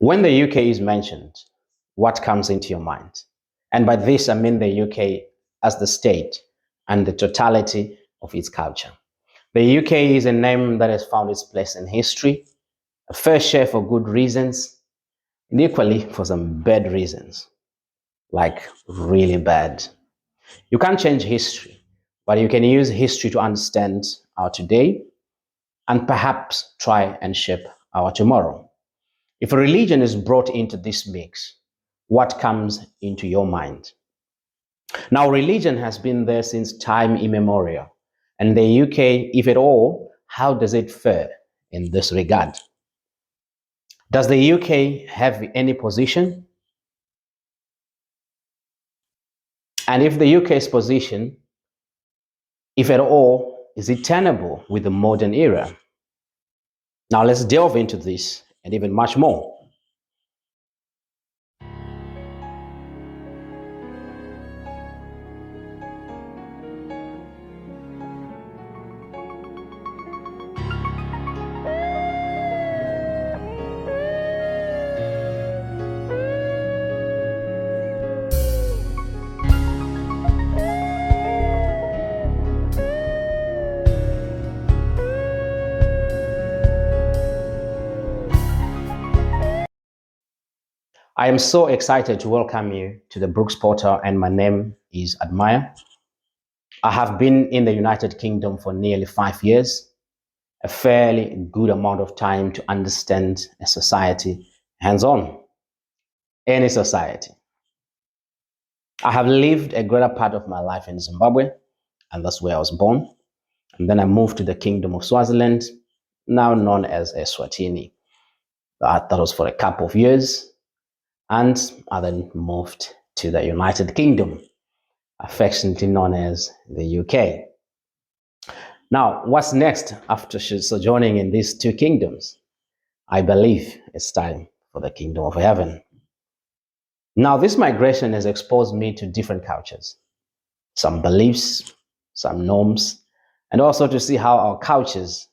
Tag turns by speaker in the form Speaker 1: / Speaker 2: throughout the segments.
Speaker 1: When the UK is mentioned, what comes into your mind? And by this, I mean the UK as the state and the totality of its culture. The UK is a name that has found its place in history, a fair share for good reasons, and equally for some bad reasons, like really bad. You can't change history, but you can use history to understand our today and perhaps try and shape our tomorrow. If a religion is brought into this mix, what comes into your mind? Now, religion has been there since time immemorial. And the UK, if at all, how does it fare in this regard? Does the UK have any position? And if the UK's position, if at all, is it tenable with the modern era? Now, let's delve into this and even much more. I am so excited to welcome you to the Brooks Portal, and my name is Admire. I have been in the United Kingdom for nearly 5 years, a fairly good amount of time to understand a society hands-on, any society. I have lived a greater part of my life in Zimbabwe, and that's where I was born. And then I moved to the Kingdom of Swaziland, now known as Eswatini. That was for a couple of years. And I then moved to the United Kingdom, affectionately known as the UK. Now, what's next after sojourning in these two kingdoms? I believe it's time for the kingdom of heaven. Now, this migration has exposed me to different cultures, some beliefs, some norms, and also to see how our cultures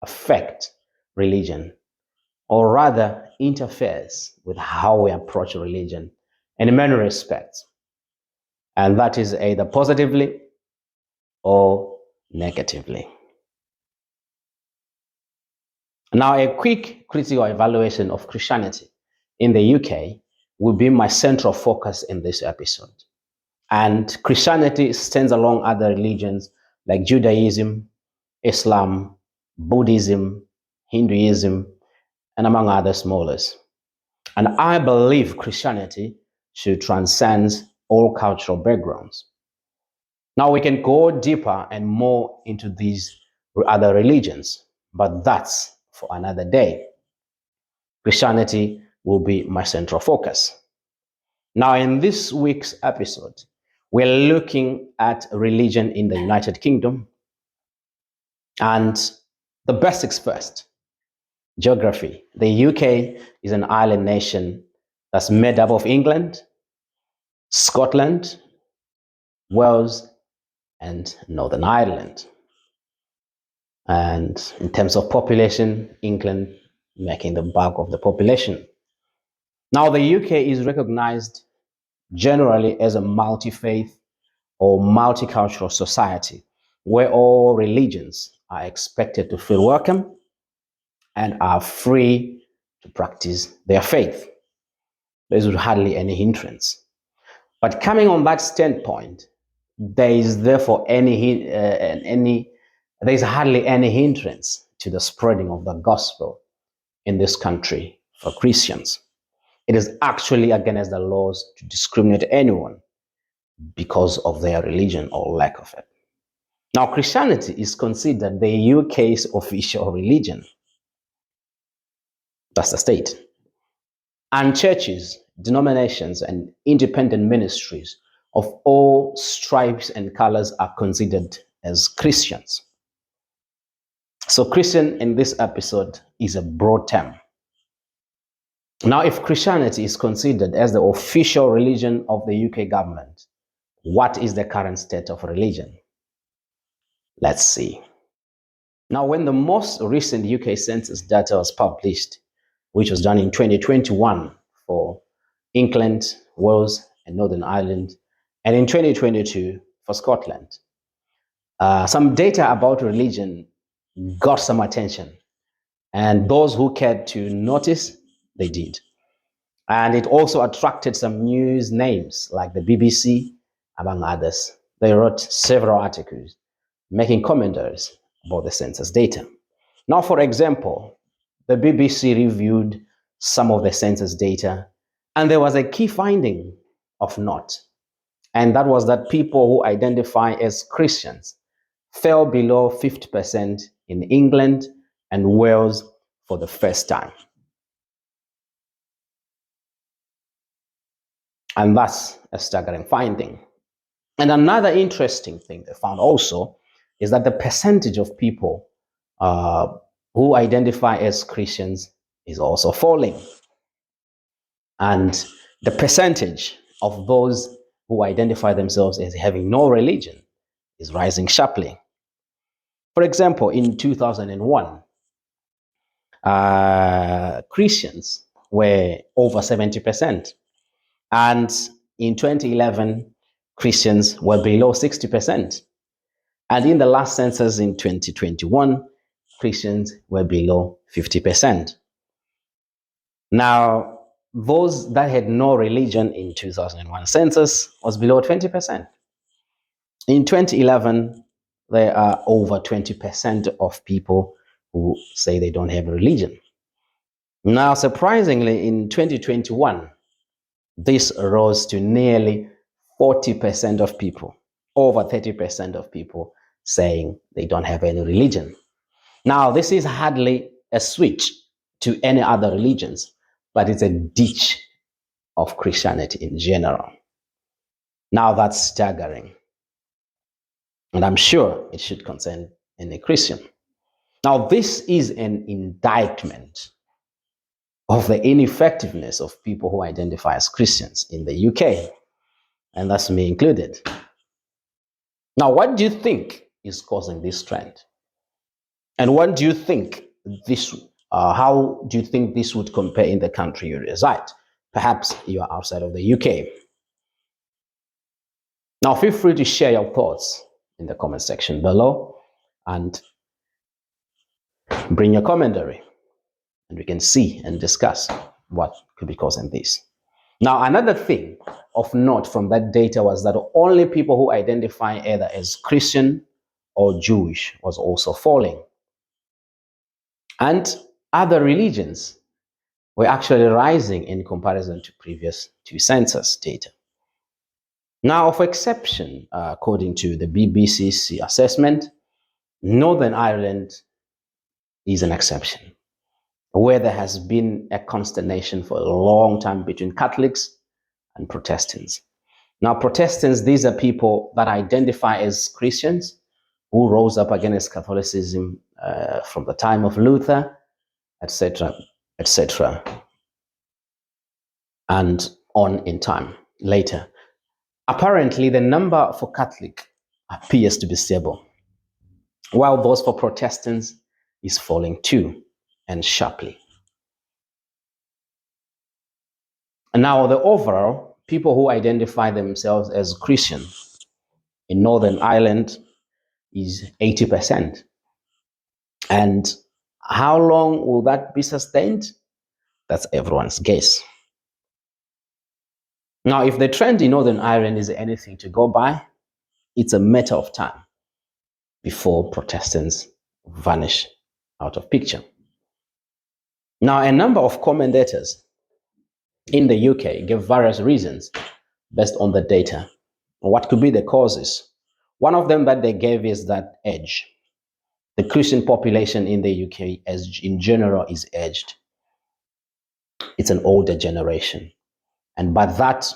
Speaker 1: affect religion, or rather interferes with how we approach religion in many respects. And that is either positively or negatively. Now, a quick critical evaluation of Christianity in the UK will be my central focus in this episode. And Christianity stands along other religions like Judaism, Islam, Buddhism, Hinduism, and among other smallers. And I believe Christianity should transcend all cultural backgrounds. Now, we can go deeper and more into these other religions, but that's for another day. Christianity will be my central focus. Now, in this week's episode, we're looking at religion in the United Kingdom. And the basics first. Geography. The UK is an island nation that's made up of England, Scotland, Wales, and Northern Ireland. And in terms of population, England making the bulk of the population. Now, the UK is recognized generally as a multi-faith or multicultural society where all religions are expected to feel welcome and are free to practice their faith. There's hardly any hindrance. But coming on that standpoint, there is therefore there's hardly any hindrance to the spreading of the gospel in this country for Christians. It is actually against the laws to discriminate anyone because of their religion or lack of it. Now, Christianity is considered the UK's official religion. That's the state. And churches, denominations, and independent ministries of all stripes and colors are considered as Christians. So Christian in this episode is a broad term. Now, if Christianity is considered as the official religion of the UK government, what is the current state of religion? Let's see. Now, when the most recent UK census data was published, which was done in 2021 for England, Wales, and Northern Ireland, and in 2022 for Scotland. Some data about religion got some attention, and those who cared to notice, they did. And it also attracted some news names like the BBC, among others. They wrote several articles making commentaries about the census data. Now, for example, the BBC reviewed some of the census data, and there was a key finding of note, and that was that people who identify as Christians fell below 50% in England and Wales for the first time. And that's a staggering finding. And another interesting thing they found also is that the percentage of people who identify as Christians is also falling. And the percentage of those who identify themselves as having no religion is rising sharply. For example, in 2001, Christians were over 70%. And in 2011, Christians were below 60%. And in the last census in 2021, Christians were below 50%. Now, those that had no religion in 2001 census was below 20%. In 2011, there are over 20% of people who say they don't have a religion. Now, surprisingly, in 2021, this rose to nearly 40% of people, over 30% of people saying they don't have any religion. Now, this is hardly a switch to any other religions, but it's a ditch of Christianity in general. Now, that's staggering. And I'm sure it should concern any Christian. Now, this is an indictment of the ineffectiveness of people who identify as Christians in the UK, and that's me included. Now, what do you think is causing this trend? And what do you think how do you think this would compare in the country you reside? Perhaps you are outside of the UK. Now, feel free to share your thoughts in the comment section below and bring your commentary, and we can see and discuss what could be causing this. Now, another thing of note from that data was that only people who identify either as Christian or Jewish was also falling. And other religions were actually rising in comparison to previous two census data. Now, of exception, according to the BBC's assessment, Northern Ireland is an exception, where there has been a consternation for a long time between Catholics and Protestants. Now, Protestants, these are people that identify as Christians who rose up against Catholicism from the time of Luther, etc., etc., and on in time later. Apparently, the number for Catholic appears to be stable, while those for Protestants is falling too, and sharply. And now, the overall, people who identify themselves as Christian in Northern Ireland is 80%. And how long will that be sustained? That's everyone's guess. Now, if the trend in Northern Ireland is anything to go by, it's a matter of time before Protestants vanish out of picture. Now, a number of commentators in the UK gave various reasons based on the data what could be the causes. One of them that they gave is that age. The Christian population in the UK, as in general, is aged. It's an older generation. And by that,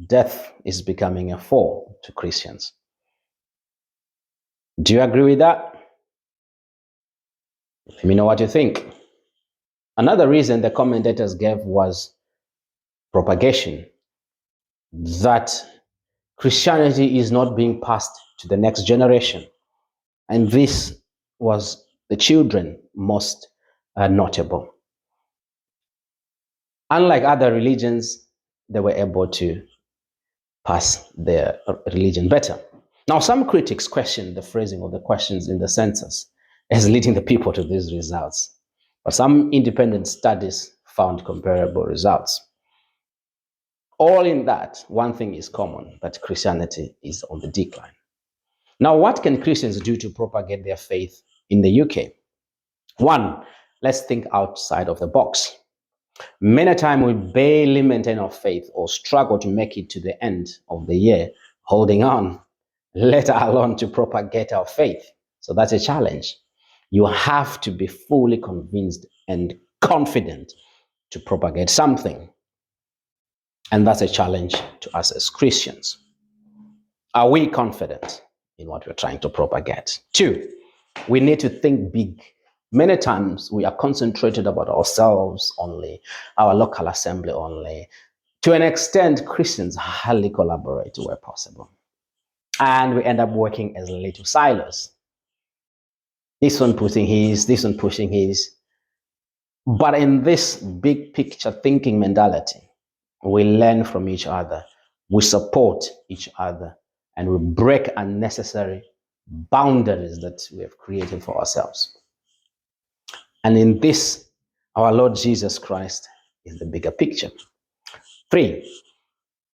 Speaker 1: death is becoming a foe to Christians. Do you agree with that? Let me know what you think. Another reason the commentators gave was propagation, that Christianity is not being passed to the next generation. And this was the children most notable. Unlike other religions, they were able to pass their religion better. Now, some critics question the phrasing of the questions in the census as leading the people to these results, but some independent studies found comparable results. All in that, one thing is common, that Christianity is on the decline. Now, what can Christians do to propagate their faith in the UK? One, let's think outside of the box. Many times we barely maintain our faith or struggle to make it to the end of the year holding on, let alone to propagate our faith. So that's a challenge. You have to be fully convinced and confident to propagate something. And that's a challenge to us as Christians. Are we confident in what we're trying to propagate? Two, we need to think big. Many times we are concentrated about ourselves only, our local assembly only. To an extent, Christians hardly collaborate where possible. And we end up working as little silos. This one pushing his, this one pushing his. But in this big picture thinking mentality, we learn from each other, we support each other, and we break unnecessary boundaries that we have created for ourselves. And in this, our Lord Jesus Christ is the bigger picture. Three,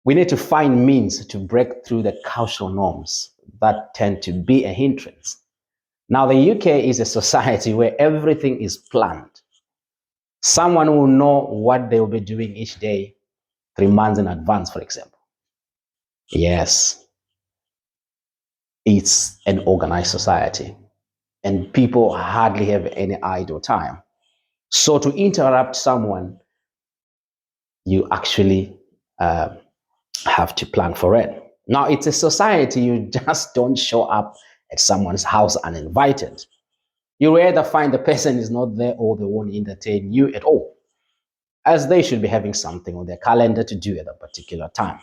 Speaker 1: we need to find means to break through the cultural norms that tend to be a hindrance. Now, the UK is a society where everything is planned. Someone will know what they will be doing each day 3 months in advance, for example. Yes, it's an organized society, and people hardly have any idle time. So to interrupt someone, you actually have to plan for it. Now, it's a society, you just don't show up at someone's house uninvited. You rather find the person is not there or they won't entertain you at all, as they should be having something on their calendar to do at a particular time.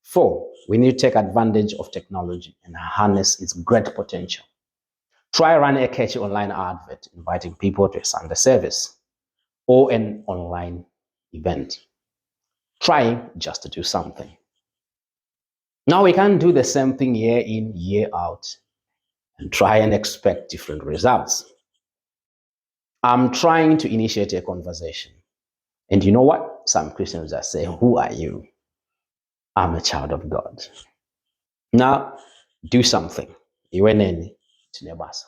Speaker 1: Four, we need to take advantage of technology and harness its great potential. Try running a catchy online advert inviting people to a Sunday service or an online event. Try just to do something. Now we can't do the same thing year in, year out and try and expect different results. I'm trying to initiate a conversation. And you know what? Some Christians are saying, who are you? I'm a child of God. Now, do something. Iweneni tinebasa.